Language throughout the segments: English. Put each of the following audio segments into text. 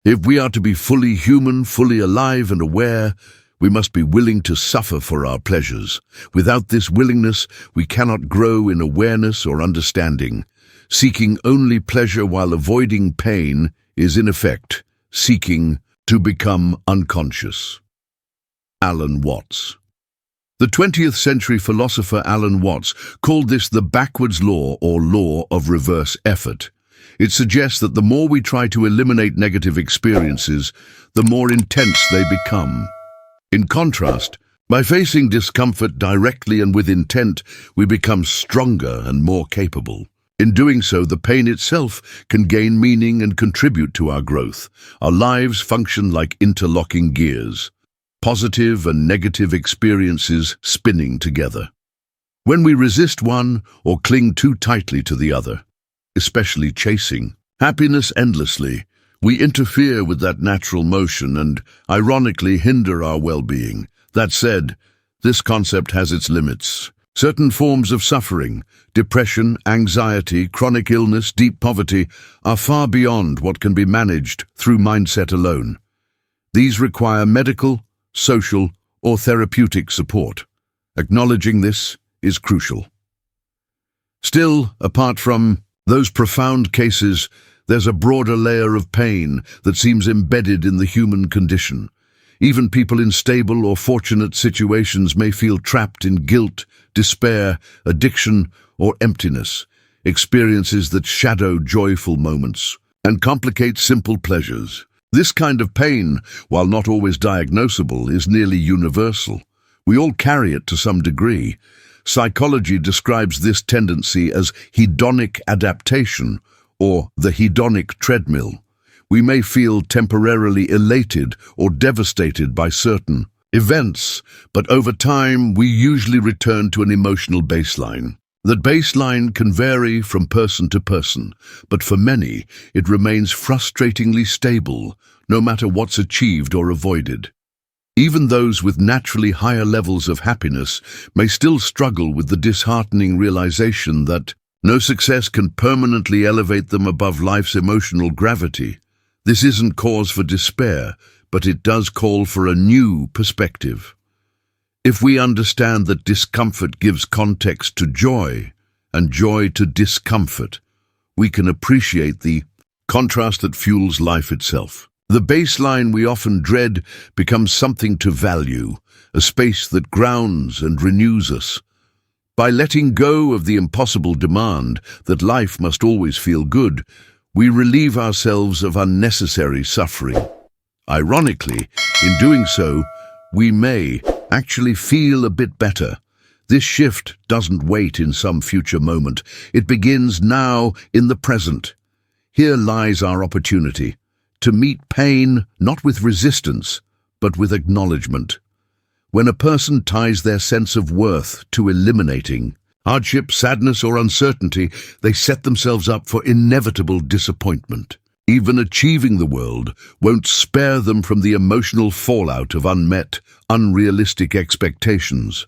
If we are to be fully human, fully alive and aware, we must be willing to suffer for our pleasures. Without this willingness, we cannot grow in awareness or understanding. Seeking only pleasure while avoiding pain is, in effect, seeking to become unconscious. Alan Watts. The 20th century philosopher Alan Watts called this the backwards law or law of reverse effort. It suggests that the more we try to eliminate negative experiences, the more intense they become. In contrast, by facing discomfort directly and with intent, we become stronger and more capable. In doing so, the pain itself can gain meaning and contribute to our growth. Our lives function like interlocking gears, positive and negative experiences spinning together. When we resist one or cling too tightly to the other, especially chasing happiness endlessly, we interfere with that natural motion and, ironically, hinder our well-being. That said, this concept has its limits. Certain forms of suffering, depression, anxiety, chronic illness, deep poverty, are far beyond what can be managed through mindset alone. These require medical, social, or therapeutic support. Acknowledging this is crucial. Still, apart from those profound cases, there's a broader layer of pain that seems embedded in the human condition. Even people in stable or fortunate situations may feel trapped in guilt, despair, addiction, or emptiness, experiences that shadow joyful moments and complicate simple pleasures. This kind of pain, while not always diagnosable, is nearly universal. We all carry it to some degree. Psychology describes this tendency as hedonic adaptation, or the hedonic treadmill. We may feel temporarily elated or devastated by certain events, but over time we usually return to an emotional baseline. That baseline can vary from person to person, but for many it remains frustratingly stable, no matter what's achieved or avoided. Even those with naturally higher levels of happiness may still struggle with the disheartening realization that no success can permanently elevate them above life's emotional gravity. This isn't cause for despair, but it does call for a new perspective. If we understand that discomfort gives context to joy, and joy to discomfort, we can appreciate the contrast that fuels life itself. The baseline we often dread becomes something to value, a space that grounds and renews us. By letting go of the impossible demand that life must always feel good, we relieve ourselves of unnecessary suffering. Ironically, in doing so, we may actually feel a bit better. This shift doesn't wait in some future moment. It begins now in the present. Here lies our opportunity to meet pain not with resistance, but with acknowledgement. When a person ties their sense of worth to eliminating hardship, sadness, or uncertainty, they set themselves up for inevitable disappointment. Even achieving the world won't spare them from the emotional fallout of unmet, unrealistic expectations.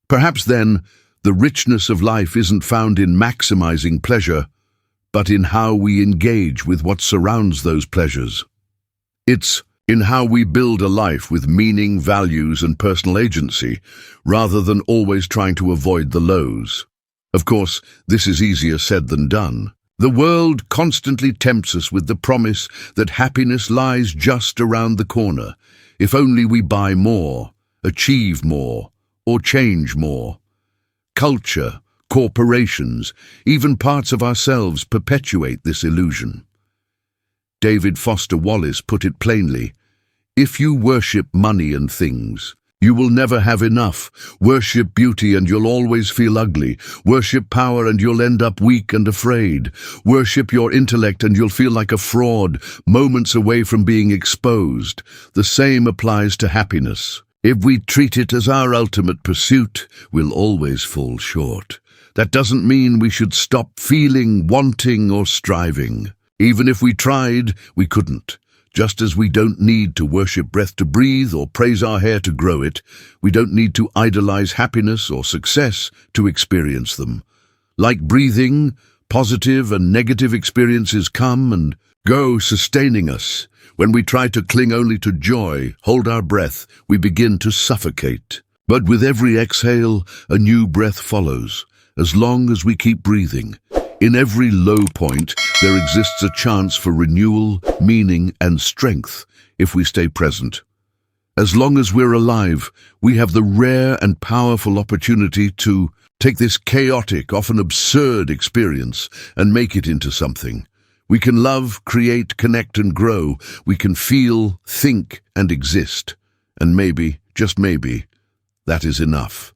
Perhaps then, the richness of life isn't found in maximizing pleasure, but in how we engage with what surrounds those pleasures. It's in how we build a life with meaning, values, and personal agency, rather than always trying to avoid the lows. Of course, this is easier said than done. The world constantly tempts us with the promise that happiness lies just around the corner, if only we buy more, achieve more, or change more. Culture, corporations, even parts of ourselves perpetuate this illusion. David Foster Wallace put it plainly, "If you worship money and things, you will never have enough. Worship beauty and you'll always feel ugly. Worship power and you'll end up weak and afraid. Worship your intellect and you'll feel like a fraud, moments away from being exposed." The same applies to happiness. If we treat it as our ultimate pursuit, we'll always fall short. That doesn't mean we should stop feeling, wanting, or striving. Even if we tried, we couldn't. Just as we don't need to worship breath to breathe or praise our hair to grow it, we don't need to idolize happiness or success to experience them. Like breathing, positive and negative experiences come and Go, sustaining us. When we try to cling only to joy, hold our breath, we begin to suffocate. But with every exhale, a new breath follows, as long as we keep breathing. In every low point, there exists a chance for renewal, meaning, and strength if we stay present. As long as we're alive, we have the rare and powerful opportunity to take this chaotic, often absurd experience and make it into something. We can love, create, connect, and grow. We can feel, think, and exist. And maybe, just maybe, that is enough.